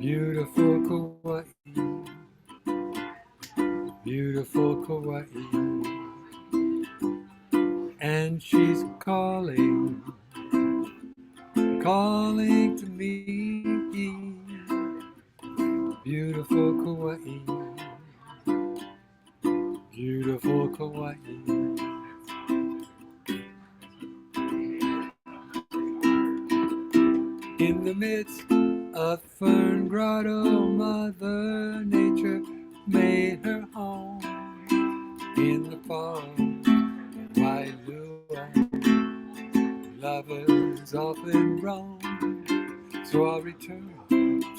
Beautiful Kauai, beautiful Kauai, and she's calling, calling to me. Beautiful Kauai, beautiful Kauai. In the midst of Fern Grotto, Mother Nature made her home. In the fall, Wailua, lovers often roam. So I'll return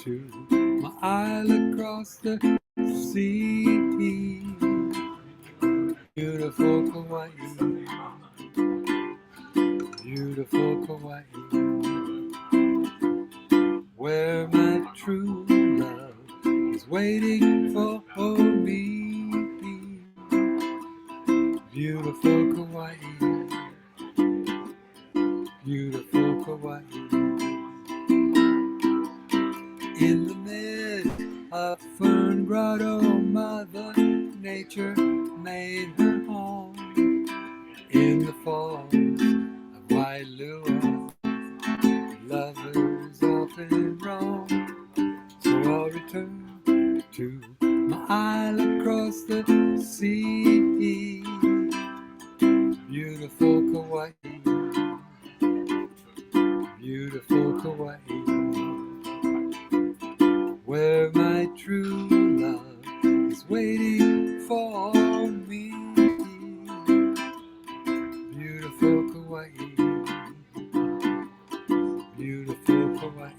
to my isle across the sea. Beautiful Kauai, beautiful Kauai, where my true love is waiting for me. Beautiful Kauai, beautiful Kauai. In the midst of Fern Grotto, Mother Nature made her home. In the falls of Wailua, lovers often roam. So I'll return to my isle across the sea. Beautiful Kauai, beautiful Kauai, where my true love is waiting for me. Beautiful Kauai, beautiful Kauai.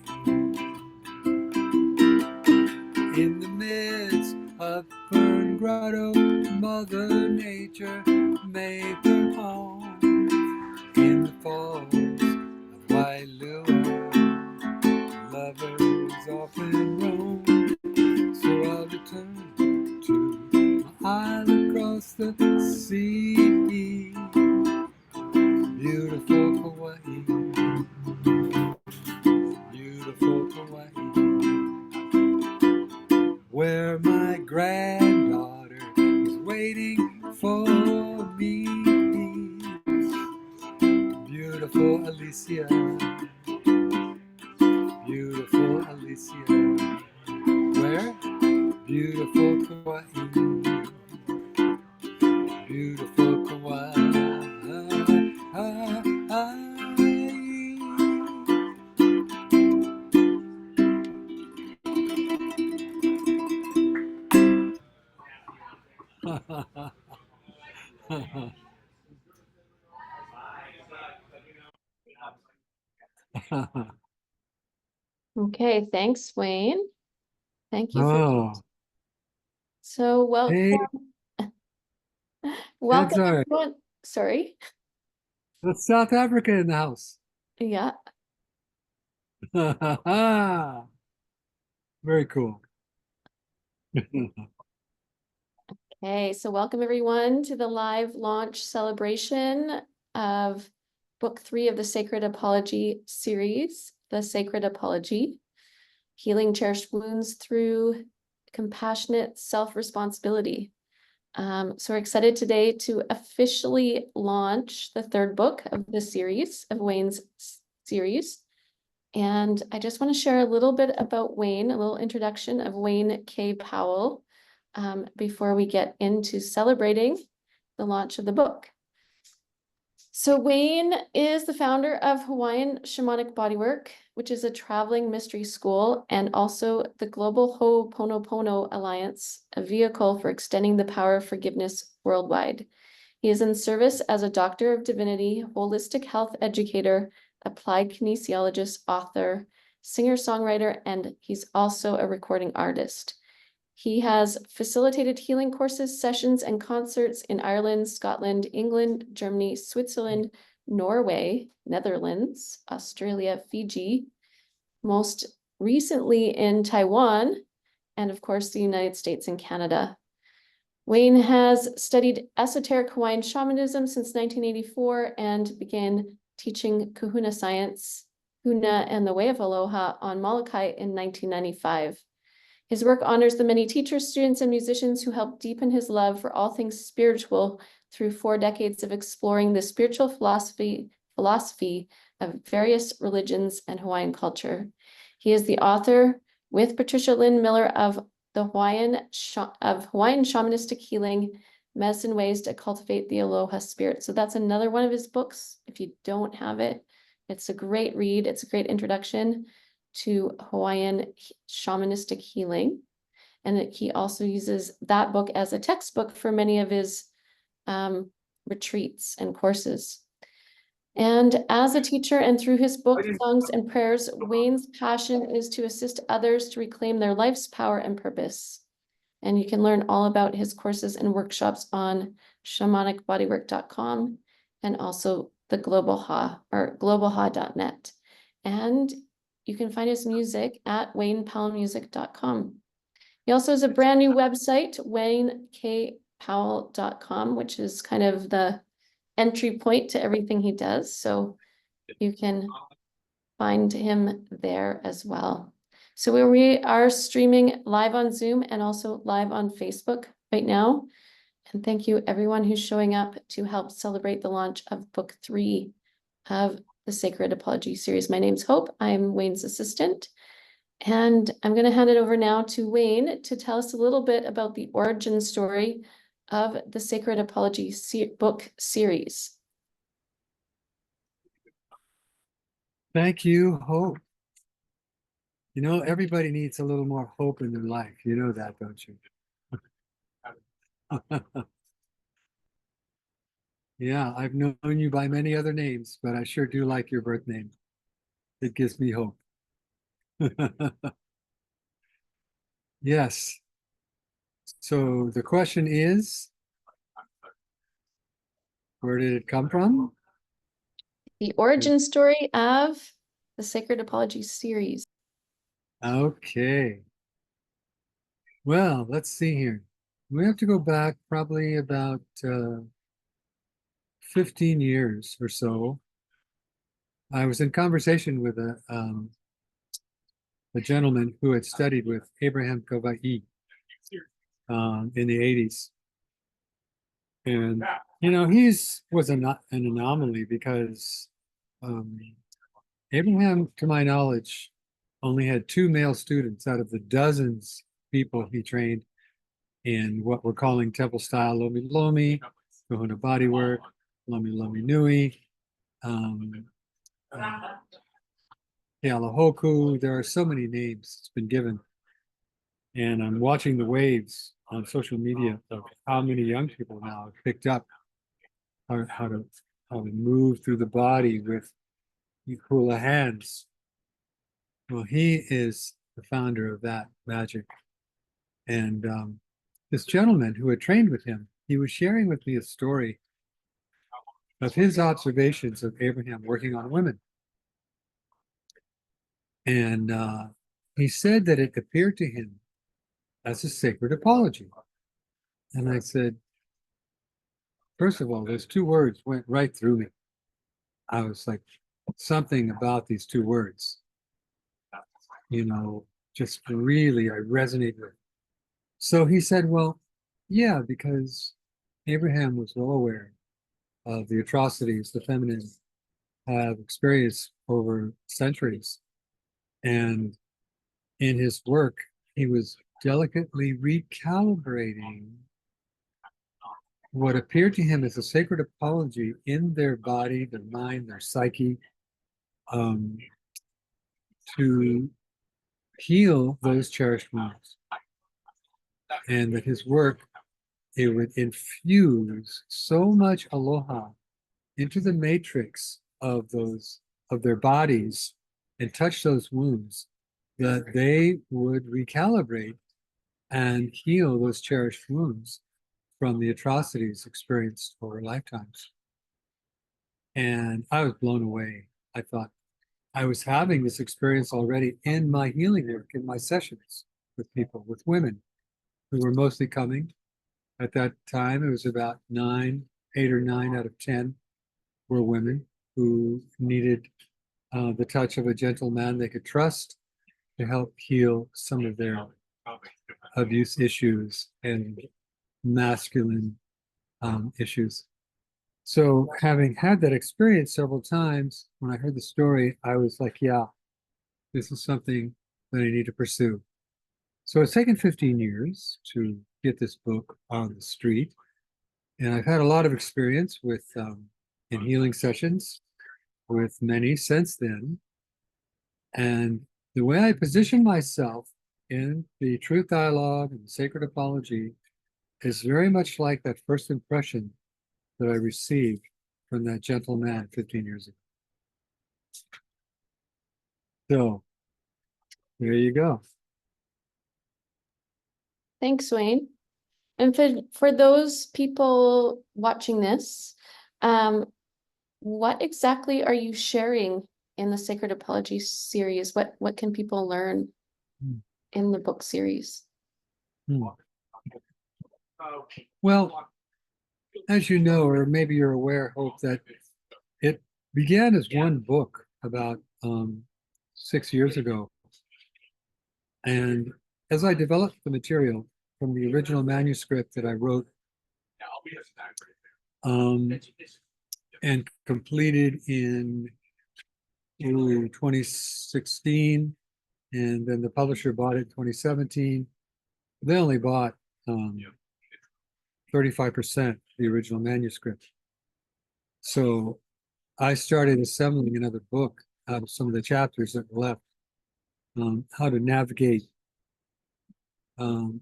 In the midst of Fern Grotto, Mother Nature made her home. In the falls of Wailua, lovers often roam. So I'll return to my isle across the sea. Beautiful Kauai, beautiful Kauai, where my granddaughter is waiting for me. Beautiful Alicia, beautiful Alicia, where? Beautiful Kauai, beautiful Kauai. Okay, thanks, Wayne. Thank you for Oh, so well. hey, that's Welcome all right. everyone. Sorry. That's South Africa in the house. Yeah. Very cool. Okay, so welcome everyone to the live launch celebration of Book 3 of the Sacred Apology series, The Sacred Apology, Healing Cherished Wounds Through Compassionate Self-Responsibility. So we're excited today to officially launch the third book of the series, of Wayne's series. And I just want to share a little bit about Wayne, a little introduction of Wayne K. Powell, before we get into celebrating the launch of the book. So Wayne is the founder of Hawaiian Shamanic Bodywork, which is a traveling mystery school, and also the Global Ho'oponopono Alliance, a vehicle for extending the power of forgiveness worldwide. He is in service as a doctor of divinity, holistic health educator, applied kinesiologist, author, singer-songwriter, and he's also a recording artist. He has facilitated healing courses, sessions, and concerts in Ireland, Scotland, England, Germany, Switzerland, Norway, Netherlands, Australia, Fiji, most recently in Taiwan, and of course, the United States and Canada. Wayne has studied esoteric Hawaiian shamanism since 1984 and began teaching kahuna science Huna and the Way of Aloha on Molokai in 1995. His work honors the many teachers, students, and musicians who helped deepen his love for all things spiritual through 4 decades of exploring the spiritual philosophy of various religions and Hawaiian culture. He is the author, with Patricia Lynn Miller, of the Hawaiian Shamanistic Healing, Medicine Ways to Cultivate the Aloha Spirit. So that's another one of his books. If you don't have it, it's a great read. It's a great introduction to Hawaiian shamanistic healing. And he also uses that book as a textbook for many of his retreats and courses. And as a teacher and through his book, Songs and Prayers, Wayne's passion is to assist others to reclaim their life's power and purpose. And you can learn all about his courses and workshops on shamanicbodywork.com and also the globalha.net. And you can find his music at waynepowellmusic.com. He also has a brand new website, waynekpowell.com, which is kind of the entry point to everything he does. So you can find him there as well. So we are streaming live on Zoom and also live on Facebook right now. And thank you everyone who's showing up to help celebrate the launch of book 3 of the Sacred Apology series. My name's Hope. I'm Wayne's assistant. And I'm going to hand it over now to Wayne to tell us a little bit about the origin story of the Sacred Apology book series. Thank you, Hope. You know, everybody needs a little more hope in their life. You know that, don't you? Yeah, I've known you by many other names, but I sure do like your birth name. It gives me hope. Yes. So the question is, where did it come from? The origin story of the Sacred Apology series. Okay. Well, let's see here. We have to go back probably about 15 years or so. I was in conversation with a gentleman who had studied with Abraham Kawai in the 80s. And, you know, was an anomaly because Abraham, to my knowledge, only had 2 male students out of the dozens people he trained in what we're calling temple style Lomi Lomi, Kahuna Bodywork, Lomi Lomi Nui, Kealohoku. There are so many names it's been given. And I'm watching the waves on social media of how many young people now have picked up how to move through the body with hula hands. Well, he is the founder of that magic. And this gentleman who had trained with him, he was sharing with me a story of his observations of Abraham working on women. And he said that it appeared to him as a sacred apology. And I said, first of all, those 2 words went right through me. I was like, something about these 2 words, you know, just really I resonate with. So he said, well, yeah, because Abraham was well aware of the atrocities the feminine have experienced over centuries. And in his work, he was delicately recalibrating what appeared to him as a sacred apology in their body, their mind, their psyche, to heal those cherished wounds. And that his work, it would infuse so much aloha into the matrix of their bodies and touch those wounds that they would recalibrate and heal those cherished wounds from the atrocities experienced over lifetimes. And I was blown away. I thought I was having this experience already in my healing work, in my sessions with people, with women who were mostly coming. At that time, it was about 8 or 9 out of 10 were women who needed the touch of a gentle man they could trust to help heal some of their abuse issues and masculine issues. So having had that experience several times, when I heard the story, I was like, yeah, this is something that I need to pursue. So it's taken 15 years to get this book on the street. And I've had a lot of experience with in healing sessions with many since then. And the way I position myself in the truth dialogue and the sacred apology is very much like that first impression that I received from that gentle man 15 years ago. So there you go. Thanks, Wayne. And for those people watching this, what exactly are you sharing in the Sacred Apology series? What can people learn in the book series? Well, as you know, or maybe you're aware, Hope, that it began as one book about 6 years ago. And as I developed the material from the original manuscript that I wrote and completed in 2016, and then the publisher bought it in 2017. They only bought 35% the original manuscript. So I started assembling another book out of some of the chapters that were left, how to navigate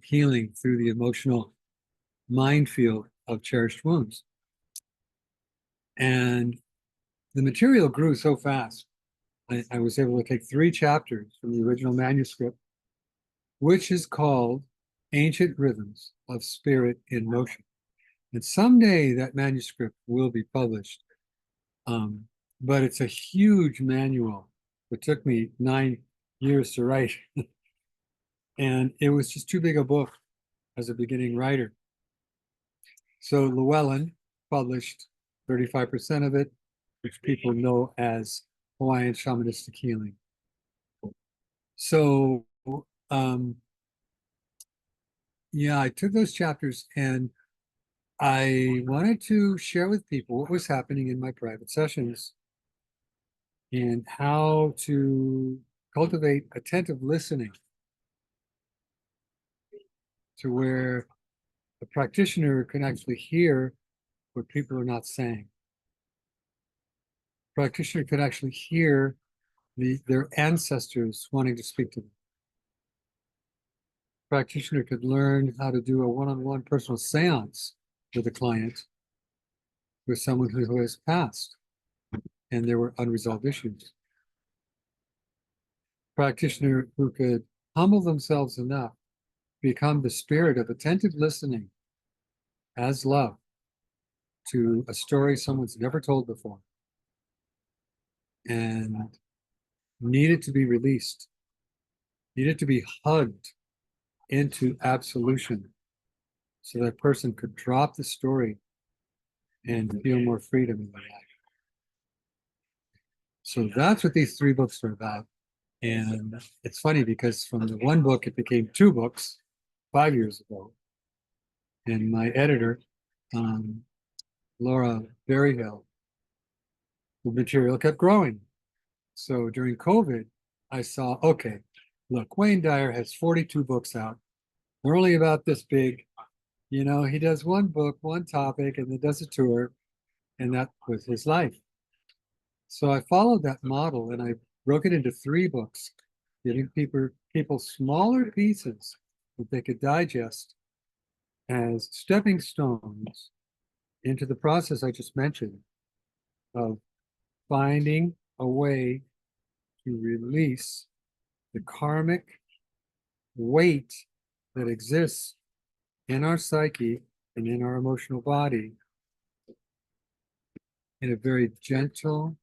healing through the emotional minefield of cherished wounds. And the material grew so fast. I was able to take 3 chapters from the original manuscript, which is called Ancient Rhythms of Spirit in Motion. And someday that manuscript will be published. But it's a huge manual. It took me 9 years to write. And it was just too big a book as a beginning writer. So Llewellyn published 35% of it, which people know as Hawaiian Shamanistic Healing. So, yeah, I took those chapters and I wanted to share with people what was happening in my private sessions and how to cultivate attentive listening to where a practitioner can actually hear what people are not saying. Practitioner could actually hear their ancestors wanting to speak to them. Practitioner could learn how to do a one-on-one personal seance with a client, with someone who has passed and there were unresolved issues. Practitioner who could humble themselves enough to become the spirit of attentive listening as love to a story someone's never told before and needed to be released, needed to be hugged into absolution so that person could drop the story and feel more freedom in their life. So that's what these 3 books are about. And it's funny because from the one book, it became 2 books 5 years ago. And my editor, Laura Berryhill, the material kept growing. So during COVID, I saw, okay, look, Wayne Dyer has 42 books out. They're only about this big. You know, he does one book, one topic, and then does a tour, and that was his life. So I followed that model and I broke it into 3 books, giving people smaller pieces that they could digest as stepping stones into the process I just mentioned of finding a way to release the karmic weight that exists in our psyche and in our emotional body in a very gentle,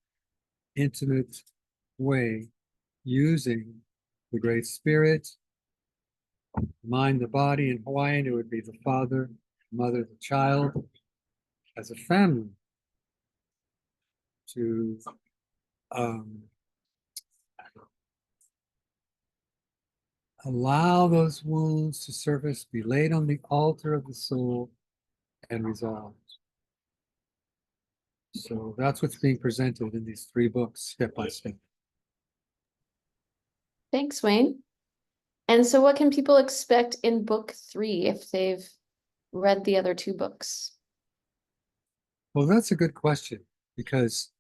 intimate way, using the Great Spirit, mind, the body. In Hawaiian, it would be the father, mother, the child, as a family to Allow those wounds to surface, be laid on the altar of the soul, and resolved. So that's what's being presented in these 3 books, step by step. Thanks, Wayne. And so what can people expect in book 3 if they've read the other 2 books? Well, that's a good question because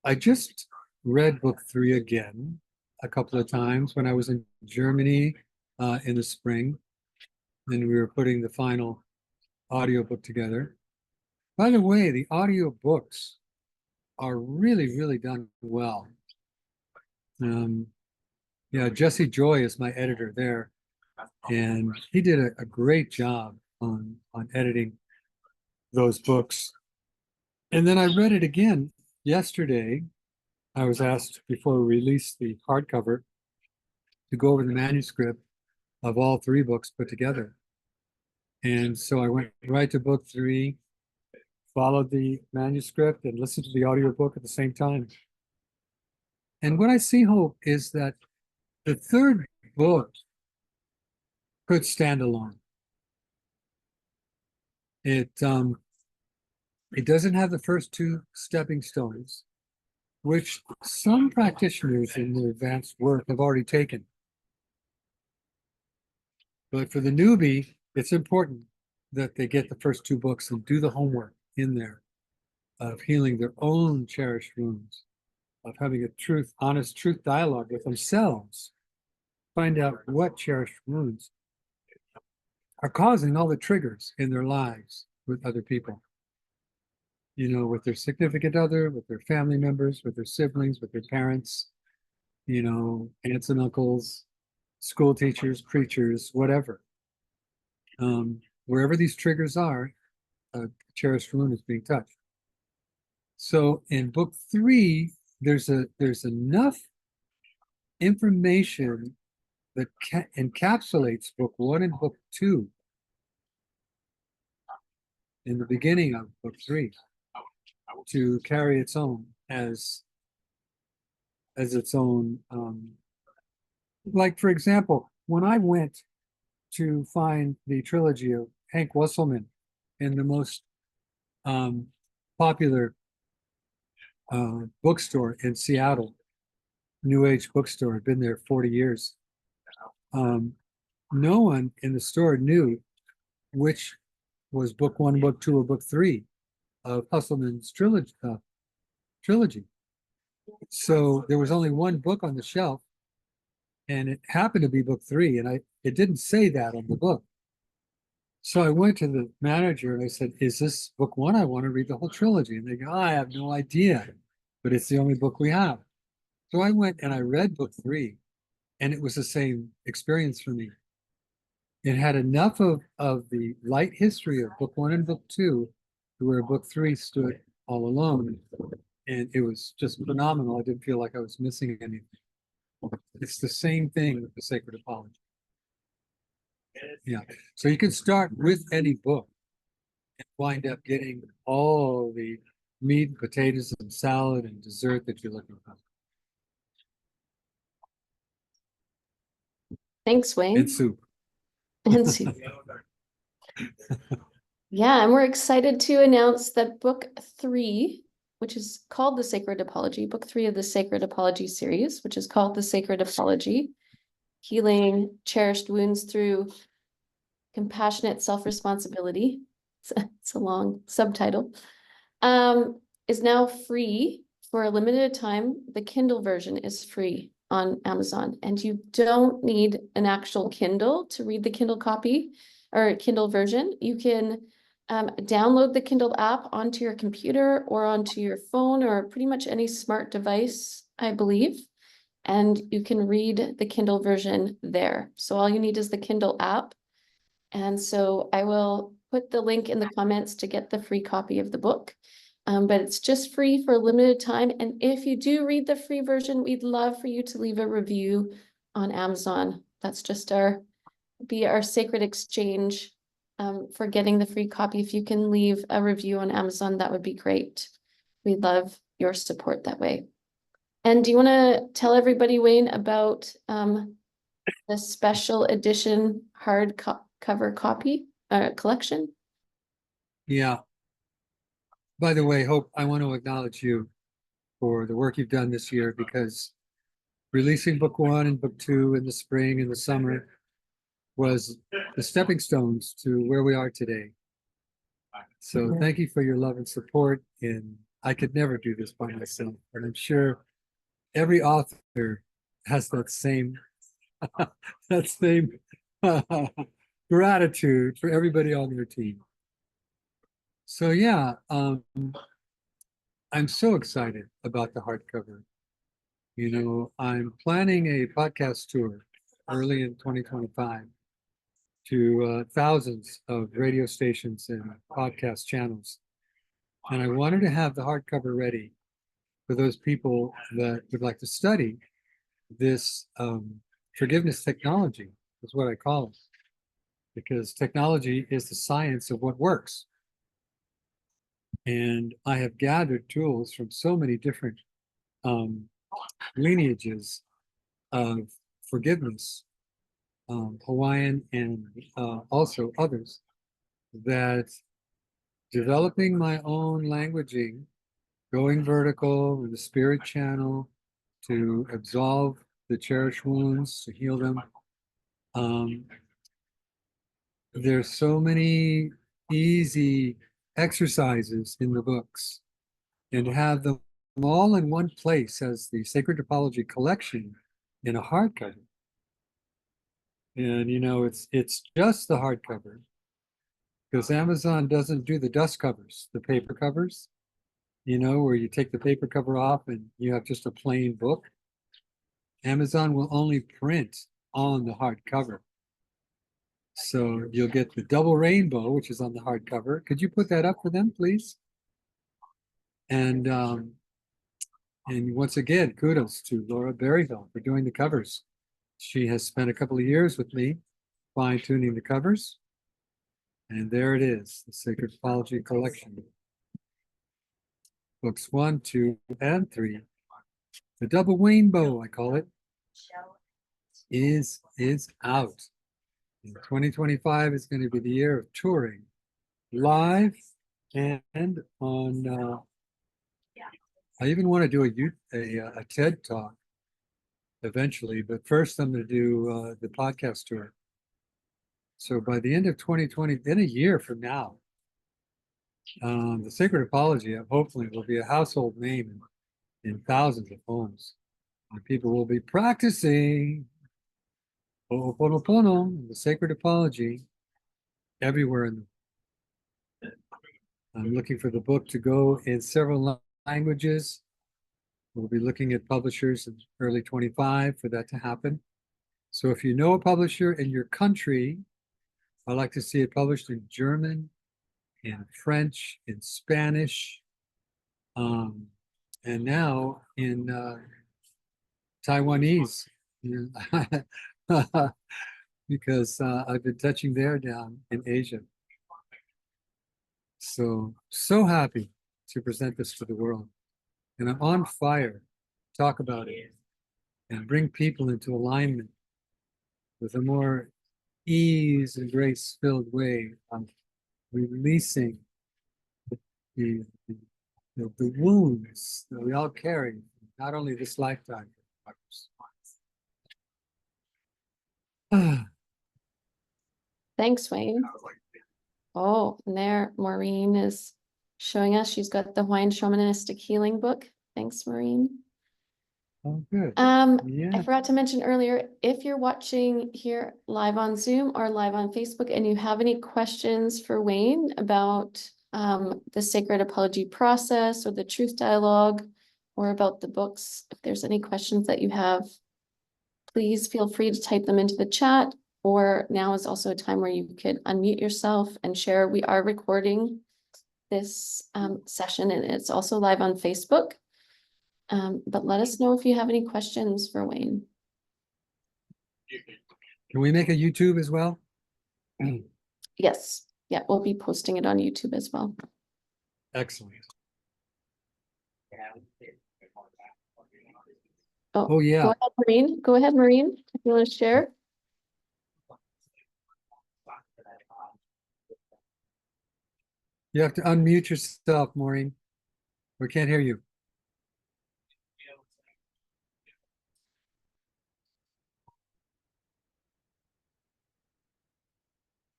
I just read book 3 again a couple of times when I was in Germany in the spring, and we were putting the final audiobook together. By the way, the audio books are really, really done well. Yeah, Jesse Joy is my editor there, and he did a great job on editing those books. And then I read it again yesterday. I was asked before we released the hardcover to go over the manuscript of all 3 books put together. And so I went right to book 3, followed the manuscript, and listened to the audiobook at the same time. And what I see, Hope, is that the 3rd book could stand alone. It doesn't have the first 2 stepping stones, which some practitioners in their advanced work have already taken. But for the newbie, it's important that they get the first 2 books and do the homework in there of healing their own cherished wounds, of having a honest truth dialogue with themselves, find out what cherished wounds are causing all the triggers in their lives with other people. You know, with their significant other, with their family members, with their siblings, with their parents, you know, aunts and uncles, school teachers, preachers, whatever. Wherever these triggers are, a cherished wound is being touched. So in book 3, there's enough information that encapsulates book 1 and book 2 in the beginning of book 3 to carry its own as its own. Like, for example, when I went to find the trilogy of Hank Wesselman in the most popular bookstore in Seattle, New Age bookstore, had been there 40 years. No one in the store knew which was book 1, book 2, or book 3 of Husselman's trilogy. So there was only one book on the shelf, and it happened to be book 3, and it didn't say that on the book. So I went to the manager and I said, "Is this book 1? I want to read the whole trilogy." And they go, "I have no idea, but it's the only book we have." So I went and I read book 3, and it was the same experience for me. It had enough of the light history of book 1 and book 2 to where book 3 stood all alone. And it was just phenomenal. I didn't feel like I was missing anything. It's the same thing with the Sacred Apology. Yeah. So you can start with any book and wind up getting all the meat and potatoes and salad and dessert that you're looking for. Thanks, Wayne. And soup. And soup. Yeah, and we're excited to announce that book 3, which is called The Sacred Apology, book 3 of the Sacred Apology series, which is called The Sacred Apology, Healing Cherished Wounds Through Compassionate Self-Responsibility. It's a long subtitle. Is now free for a limited time. The Kindle version is free on Amazon, and you don't need an actual Kindle to read the Kindle copy or Kindle version. You can download the Kindle app onto your computer or onto your phone or pretty much any smart device, I believe, and you can read the Kindle version there. So all you need is the Kindle app. And so I will put the link in the comments to get the free copy of the book. But it's just free for a limited time. And if you do read the free version, we'd love for you to leave a review on Amazon. That's just our sacred exchange for getting the free copy. If you can leave a review on Amazon, that would be great. We'd love your support that way. And do you want to tell everybody, Wayne, about the special edition cover copy, collection. Yeah. By the way, Hope, I want to acknowledge you for the work you've done this year, because releasing book one and book two in the spring and the summer was the stepping stones to where we are today. So thank you for your love and support. And I could never do this by myself. And I'm sure every author has that same that same gratitude for everybody on their team. So yeah, I'm so excited about the hardcover. You know, I'm planning a podcast tour early in 2025 to thousands of radio stations and podcast channels. And I wanted to have the hardcover ready for those people that would like to study this forgiveness technology, is what I call it, because technology is the science of what works. And I have gathered tools from so many different lineages of forgiveness, Hawaiian and also others, that developing my own languaging, going vertical with the spirit channel to absolve the cherished wounds, to heal them. There's so many easy exercises in the books, and to have them all in one place as the Sacred Topology collection in a hardcover. And you know, it's just the hardcover, because Amazon doesn't do the dust covers, the paper covers, you know, where you take the paper cover off and you have just a plain book. Amazon will only print on the hardcover. So you'll get the double rainbow, which is on the hardcover. Could you put that up for them, please? And once again, kudos to Laura Berryhill for doing the covers. She has spent a couple of years with me fine-tuning the covers. And there it is, the Sacred Topology Collection. Books 1, 2, and 3. The double rainbow, I call it, is out. And 2025 is going to be the year of touring, live and on. I even want to do a TED talk eventually, but first I'm going to do the podcast tour. So by the end of 2020, in a year from now, the Sacred Apology hopefully will be a household name in thousands of homes. And people will be practicing Ho'oponopono, the Sacred Apology, everywhere in the. I'm looking for the book to go in several languages. We'll be looking at publishers in early 25 for that to happen. So if you know a publisher in your country, I'd like to see it published in German, in French, in Spanish, and now in Taiwanese, because I've been touching there down in Asia. So happy to present this to the world. And I'm on fire to talk about it and bring people into alignment with a more ease and grace-filled way of releasing the, the wounds that we all carry, not only this lifetime, but others. Thanks, Wayne. Oh, and there Maureen is showing us. She's got the Hawaiian Shamanistic Healing book. Thanks, Maureen. Oh, good. I Yeah. forgot to mention earlier, if you're watching here live on Zoom or live on Facebook and you have any questions for Wayne about the Sacred Apology process or the Truth Dialogue or about the books, if there's any questions that you have, please feel free to type them into the chat, or now is also a time where you could unmute yourself and share. We are recording this session and it's also live on Facebook. But let us know if you have any questions for Wayne. Can we make a YouTube as well? Yes, yeah, we'll be posting it on YouTube as well. Excellent. Oh, yeah. Go ahead, Maureen. Go ahead, Maureen, if you want to share. You have to unmute yourself, Maureen. We can't hear you.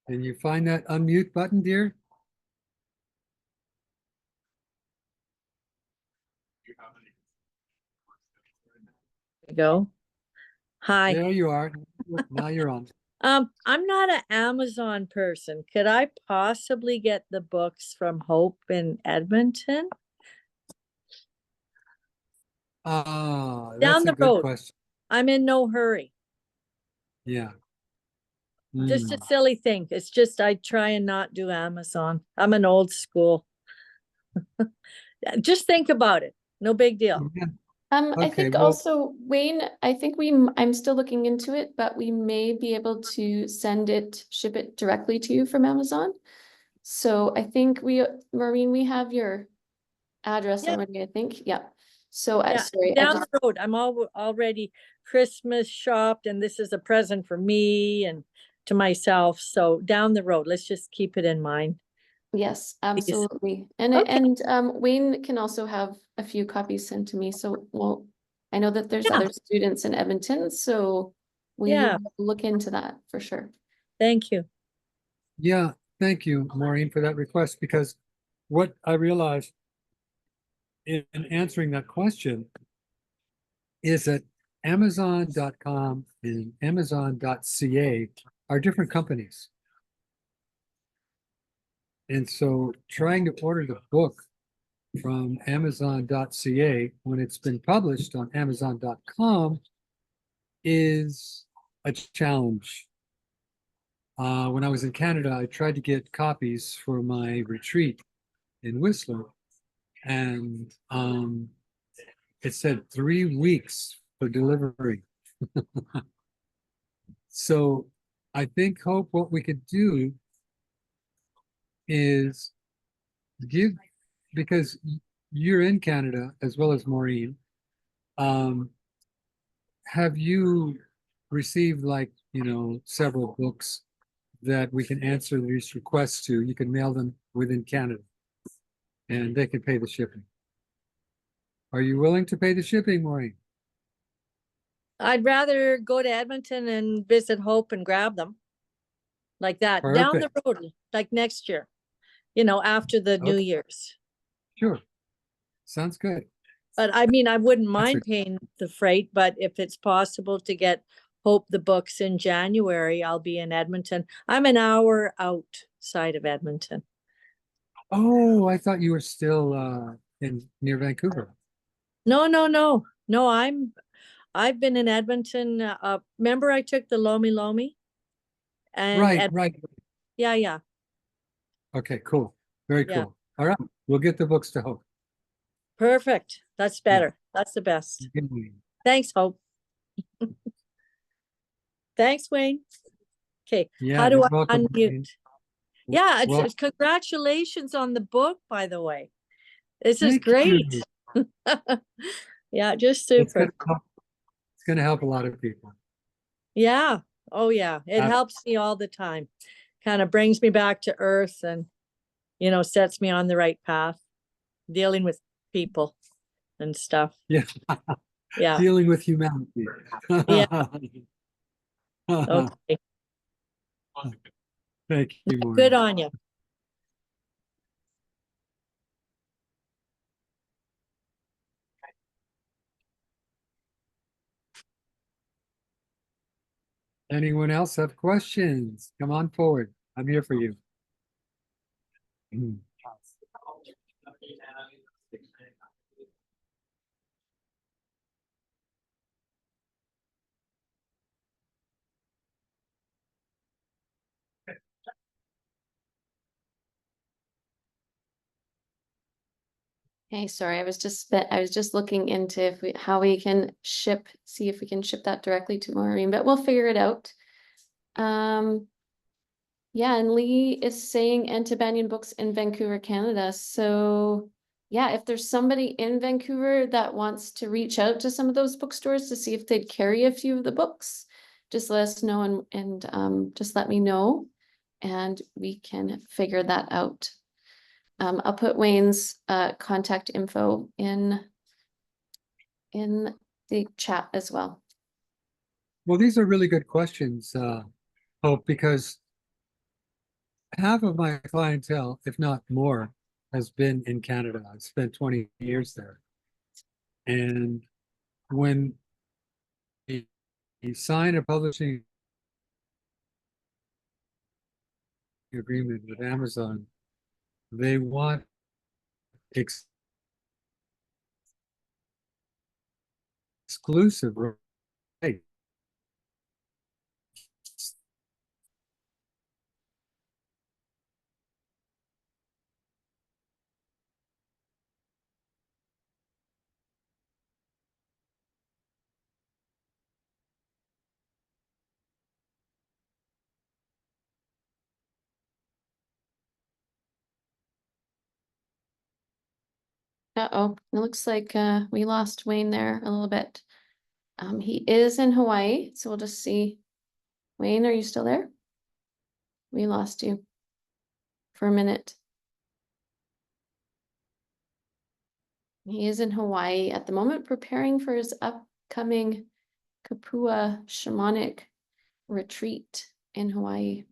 Can you find that unmute button, dear? We go. Hi. There you are. Now you're on. I'm not an Amazon person. Could I possibly get the books from Hope in Edmonton? Ah, Down that's a the good road. question. I'm in no hurry. Yeah. Just a Mm. silly thing. It's just I try and not do Amazon. I'm an old school. Just think about it. No big deal. Yeah. I Okay, think well, also, Wayne, I think I'm still looking into it, but we may be able to ship it directly to you from Amazon. So I think Maureen, we have your address Yeah. already, I think. Yeah. So, Yeah, sorry, down the road. I'm already Christmas shopped, and this is a present for me and to myself. So down the road, let's just keep it in mind. yes, Please. absolutely. And Okay. Wayne can also have a few copies sent to me. So, well, I know that there's Yeah. other students in Edmonton, so we Yeah. will look into that for sure. Thank you. yeah, thank you, Maureen, for that request, because what I realized in answering that question is that Amazon.com and Amazon.ca are different companies. And so trying to order the book from Amazon.ca when it's been published on Amazon.com is a challenge. When I was in Canada, I tried to get copies for my retreat in Whistler, and it said 3 weeks for delivery. So I think, Hope, what we could do is because you're in Canada as well as Maureen, have you received, like, several books that we can answer these requests to? You can mail them within Canada and they can pay the shipping. Are you willing to pay the shipping, Maureen? I'd rather go to Edmonton and visit Hope and grab them like that down the Perfect. road, like next year, after the New Okay. Year's. Sure. Sounds good. But I mean, I wouldn't That's mind paying the freight, but if it's possible to get Hope the books in January, I'll be in Edmonton. I'm an hour outside of Edmonton. Oh, I thought you were still in near Vancouver. No, no, no, no, I've been in Edmonton. Remember I took the Lomi Lomi? And Right. yeah, yeah, Okay, cool. Very yeah. cool. All right. We'll get the books to Hope. Perfect. That's better. That's the best. Thanks, Hope. Thanks, Wayne. Okay, Yeah, how do you're I welcome, Maureen. unmute? Yeah, Well, congratulations on the book, by the way. This is thank great. you. Yeah, just It's super. gonna help a lot of people. Yeah. Oh, yeah. It helps me all the time. Kind of brings me back to earth and, sets me on the right path, dealing with people and stuff. Yeah. Yeah. Dealing with humanity. Yeah. Okay. Thank you, Maureen. Good on you. Anyone else have questions? Come on forward. I'm here for you. Okay, sorry, I was just looking into how we can see if we can ship that directly to Maureen, but we'll figure it out. Yeah, and Lee is saying Anti-Banyan Books in Vancouver, Canada. So yeah, if there's somebody in Vancouver that wants to reach out to some of those bookstores to see if they'd carry a few of the books, just let us know and just let me know and we can figure that out. I'll put Wayne's contact info in the chat as well. Well, these are really good questions, Hope, because half of my clientele, if not more, has been in Canada. I've spent 20 years there. And when you sign a publishing agreement with Amazon, they want exclusive rights. Uh-oh, it looks like we lost Wayne there a little bit. He is in Hawaii, so we'll just see. Wayne, are you still there? We lost you for a minute. He is in Hawaii at the moment, preparing for his upcoming Kapua shamanic retreat in Hawaii.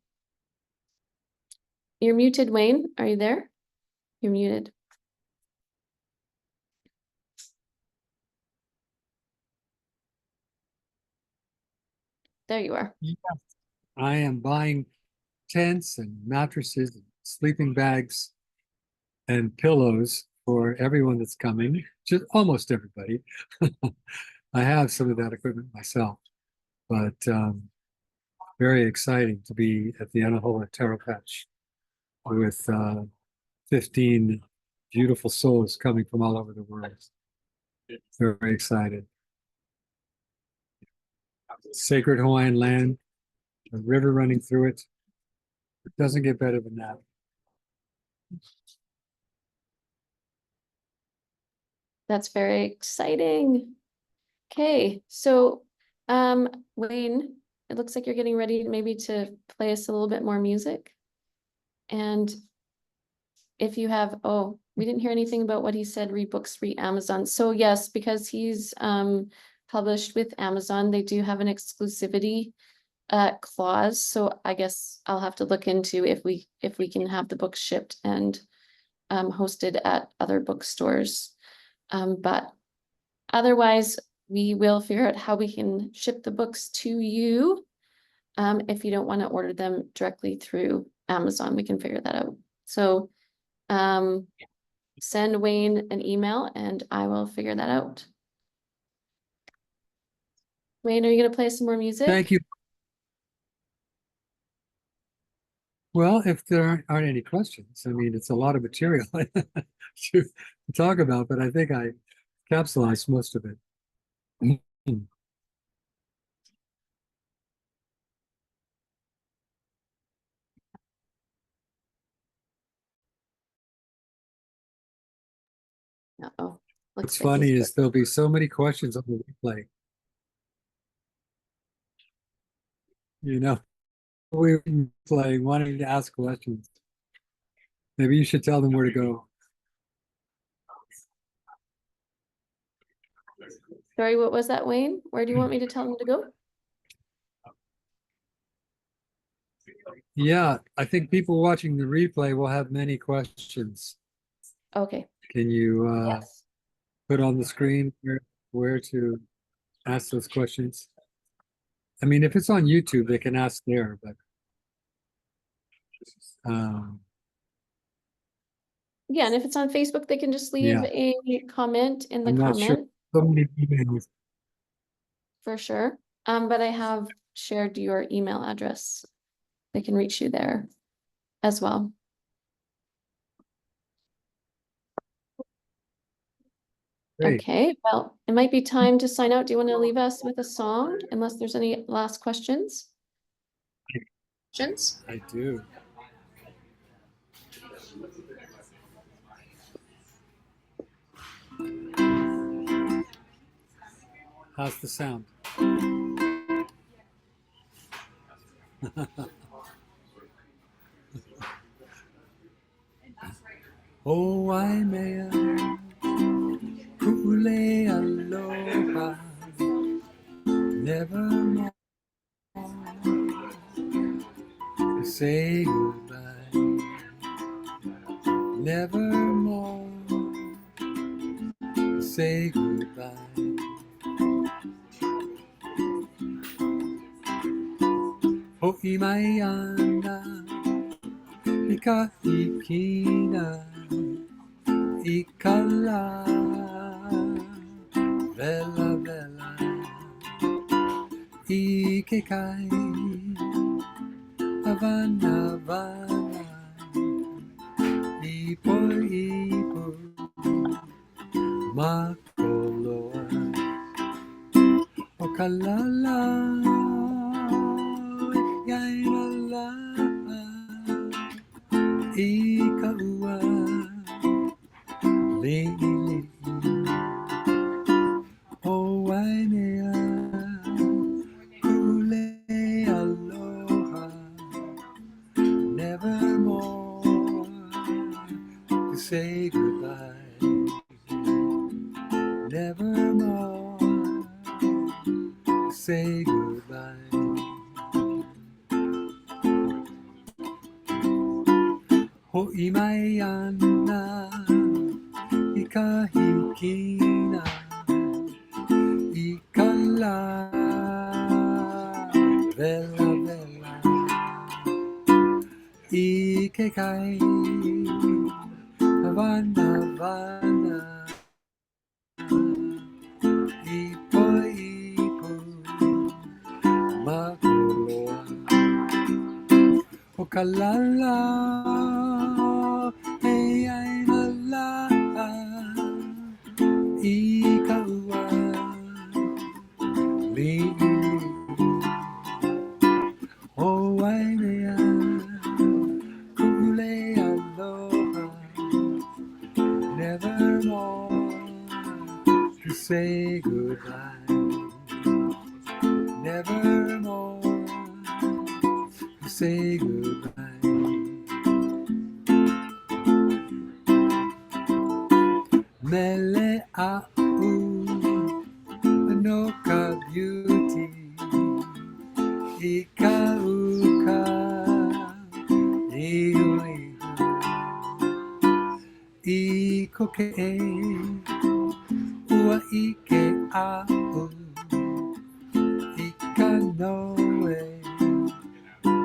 You're muted, Wayne. Are you there? You're muted. There you are. Yes. I am buying tents and mattresses, and sleeping bags, and pillows for everyone that's coming, just almost everybody. I have some of that equipment myself, but very exciting to be at the Anahola Taro Patch with 15 beautiful souls coming from all over the world. Very excited. Sacred Hawaiian land, a river running through it. It doesn't get better than that. That's very exciting. Okay, so Wayne, it looks like you're getting ready maybe to play us a little bit more music. And if you have, oh, we didn't hear anything about what he said, read books, read Amazon. So yes, because he's published with Amazon, they do have an exclusivity clause. So I guess I'll have to look into if we can have the books shipped and hosted at other bookstores. But otherwise, we will figure out how we can ship the books to you. If you don't want to order them directly through Amazon, we can figure that out. So send Wayne an email and I will figure that out. Wayne, are you going to play some more music? Thank you. Well, if there aren't any questions, I mean, it's a lot of material to talk about, but I think I capsulized most of it. Uh-oh. What's Looks like funny he's- is there'll be so many questions on the replay. You know, we're playing, wanting to ask questions. Maybe you should tell them where to go. Sorry, what was that, Wayne? Where do you want me to tell him to go? Yeah, I think people watching the replay will have many questions. Okay. Can you Yes. put on the screen where to ask those questions? I mean, if it's on YouTube, they can ask there, but Yeah, and if it's on Facebook, they can just leave Yeah. a comment in the I'm not sure. comment So many emails. for sure. But I have shared your email address. They can reach you there as well. Great. Okay, well, it might be time to sign out. Do you want to leave us with a song unless there's any last questions? I do. How's the sound? Oh, I may kule aloha, nevermore to say goodbye, nevermore to say goodbye. Oh, imayana, ikahikina, ikala, vela vela, ikekai, havana havana, ipo ipo, makoloa, okalala, yainala, ikaua, lili, oh waimea, kule aloha, nevermore to say goodbye, nevermore to say goodbye. Ho'imaiana, ikahikina, ikala, vela vela, ikekai, havana havana, ipo ipo, makoloa, okalala, hey ay la, ikaua, lili, oh waimea, kule aloha, nevermore to say goodbye, nevermore to say goodbye. Mele au, Anoka beauty, ikauka, iu ikoke, ua ike au, ikanoe,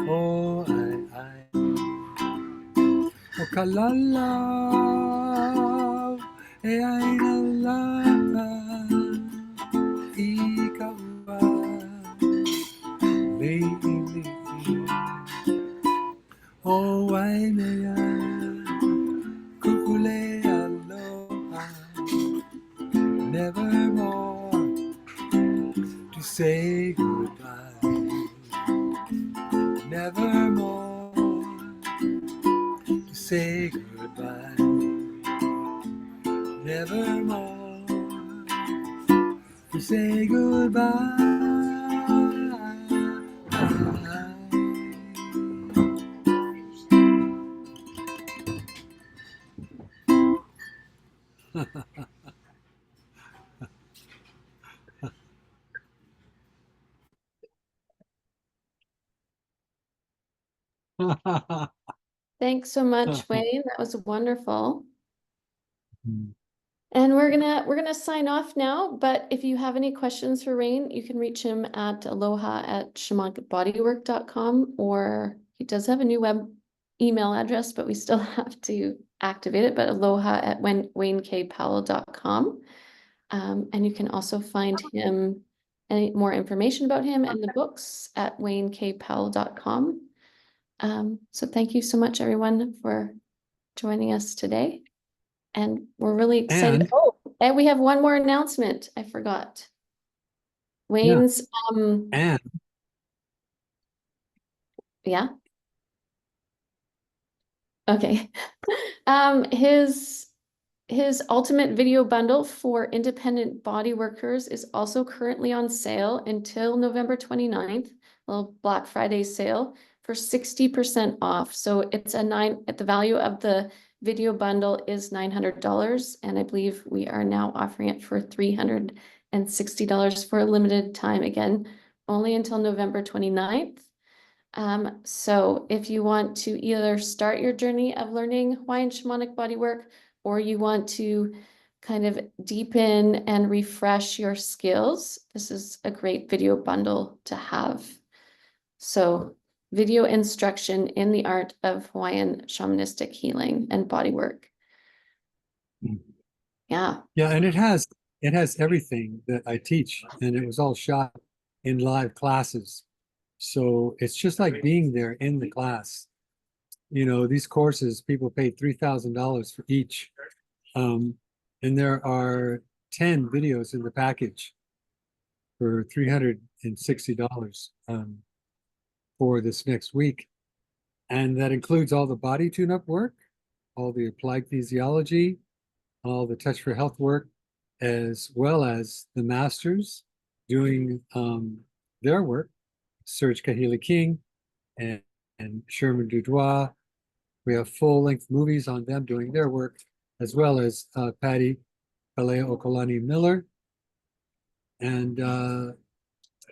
oh ai, okalala, e aina la, ikaua, lili, oh waimea, kukule aloha, nevermore to say goodbye, nevermore to say goodbye, nevermore to say goodbye. Thanks so much, Wayne. That was wonderful. And we're gonna sign off now, but if you have any questions for Rain, you can reach him at aloha@shamanbodywork.com, or he does have a new web email address, but we still have to activate it, but aloha@waynekpowell.com. And you can also find him, any more information about him and the books at waynekpowell.com. So thank you so much, everyone, for joining us today. And we're really excited. And- Oh, and we have one more announcement. I forgot. Wayne's, And yeah. Okay. His His ultimate video bundle for independent body workers is also currently on sale until November 29th, little Black Friday sale for 60% off. So it's the value of the video bundle is $900, and I believe we are now offering it for $360 for a limited time, again, only until November 29th. So if you want to either start your journey of learning Hawaiian shamanic bodywork, or you want to kind of deepen and refresh your skills, this is a great video bundle to have. So video instruction in the art of Hawaiian shamanistic healing and bodywork. Mm. Yeah. Yeah, and it has everything that I teach, and it was all shot in live classes. So it's just like being there in the class. You know, these courses, people pay $3,000 for each. And there are 10 videos in the package for $360 for this next week. And that includes all the body tune-up work, all the applied kinesiology, all the touch for health work, as well as the masters doing their work, Serge Kahili King and Sherman Dudois. We have full-length movies on them doing their work, as well as Patty Kalea-Okolani Miller. And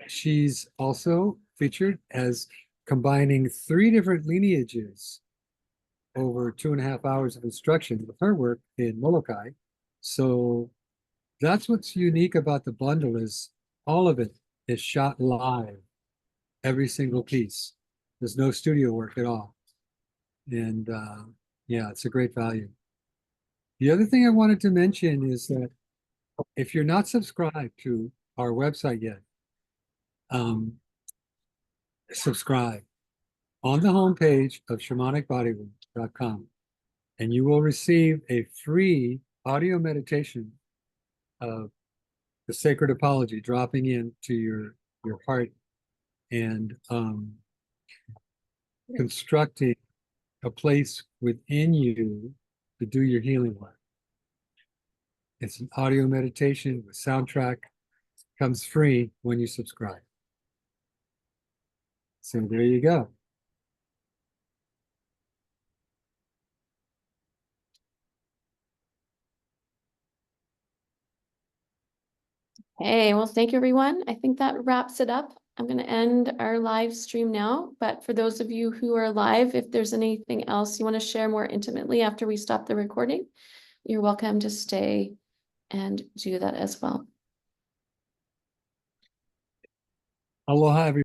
she's also featured as combining 3 different lineages over 2.5 hours of instruction with her work in Molokai. So that's what's unique about the bundle, is all of it is shot live, every single piece. There's no studio work at all. And yeah, it's a great value. The other thing I wanted to mention is that if you're not subscribed to our website yet, subscribe on the homepage of shamanicbodywork.com, and you will receive a free audio meditation of the sacred apology dropping into your heart and constructing a place within you to do your healing work. It's an audio meditation with soundtrack. Comes free when you subscribe. So there you go. Hey, well, thank you, everyone. I think that wraps it up. I'm going to end our live stream now, but for those of you who are live, if there's anything else you want to share more intimately after we stop the recording, you're welcome to stay and do that as well. Aloha, everyone.